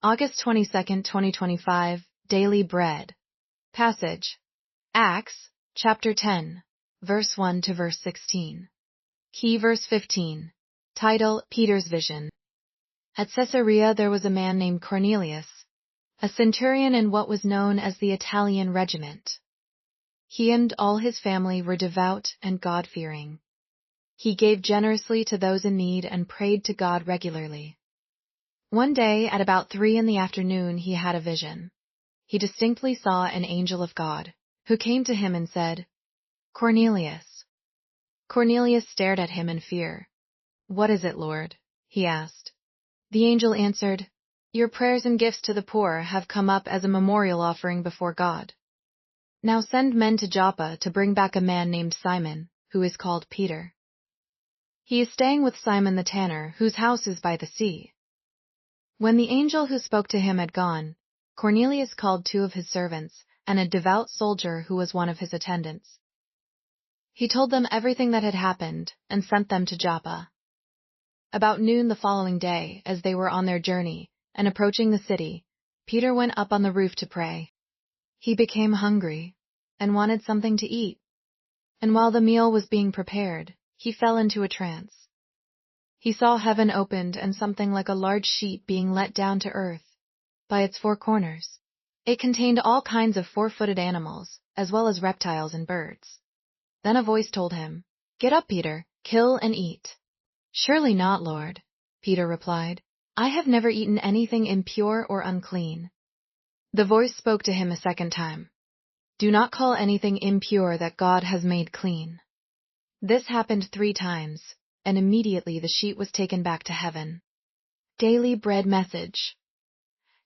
August 22, 2025, Daily Bread. Passage: Acts, chapter 10, verse 1 to verse 16. Key verse 15. Title: Peter's Vision. At Caesarea there was a man named Cornelius, a centurion in what was known as the Italian regiment. He and all his family were devout and God-fearing. He gave generously to those in need and prayed to God regularly. One day, at about 3 p.m, he had a vision. He distinctly saw an angel of God, who came to him and said, "Cornelius." Cornelius stared at him in fear. "What is it, Lord?" he asked. The angel answered, "Your prayers and gifts to the poor have come up as a memorial offering before God. Now send men to Joppa to bring back a man named Simon, who is called Peter. He is staying with Simon the tanner, whose house is by the sea." When the angel who spoke to him had gone, Cornelius called 2 of his servants and a devout soldier who was one of his attendants. He told them everything that had happened and sent them to Joppa. About noon the following day, as they were on their journey and approaching the city, Peter went up on the roof to pray. He became hungry and wanted something to eat, and while the meal was being prepared, he fell into a trance. He saw heaven opened and something like a large sheet being let down to earth by its 4 corners. It contained all kinds of 4-footed animals, as well as reptiles and birds. Then a voice told him, "Get up, Peter, kill and eat." "Surely not, Lord," Peter replied. "I have never eaten anything impure or unclean." The voice spoke to him a second time. "Do not call anything impure that God has made clean." This happened 3 times, and immediately the sheet was taken back to heaven. Daily Bread Message.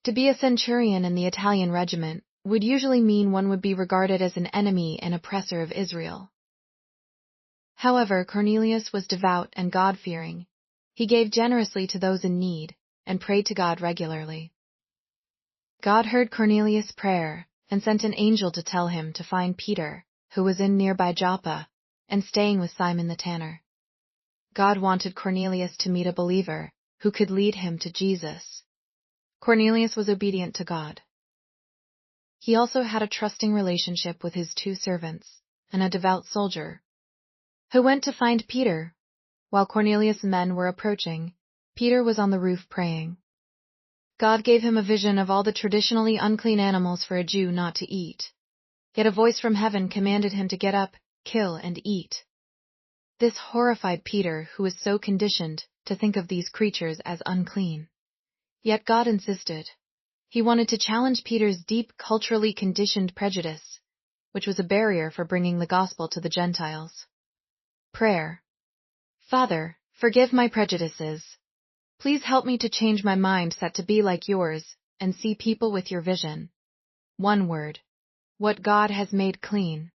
To be a centurion in the Italian regiment would usually mean one would be regarded as an enemy and oppressor of Israel. However, Cornelius was devout and God-fearing. He gave generously to those in need and prayed to God regularly. God heard Cornelius' prayer and sent an angel to tell him to find Peter, who was in nearby Joppa and staying with Simon the tanner. God wanted Cornelius to meet a believer who could lead him to Jesus. Cornelius was obedient to God. He also had a trusting relationship with his 2 servants and a devout soldier, who went to find Peter. While Cornelius' men were approaching, Peter was on the roof praying. God gave him a vision of all the traditionally unclean animals for a Jew not to eat. Yet a voice from heaven commanded him to get up, kill, and eat. This horrified Peter, who was so conditioned to think of these creatures as unclean. Yet God insisted. He wanted to challenge Peter's deep culturally conditioned prejudice, which was a barrier for bringing the gospel to the Gentiles. Prayer. Father, forgive my prejudices. Please help me to change my mindset to be like yours and see people with your vision. One word. What God has made clean.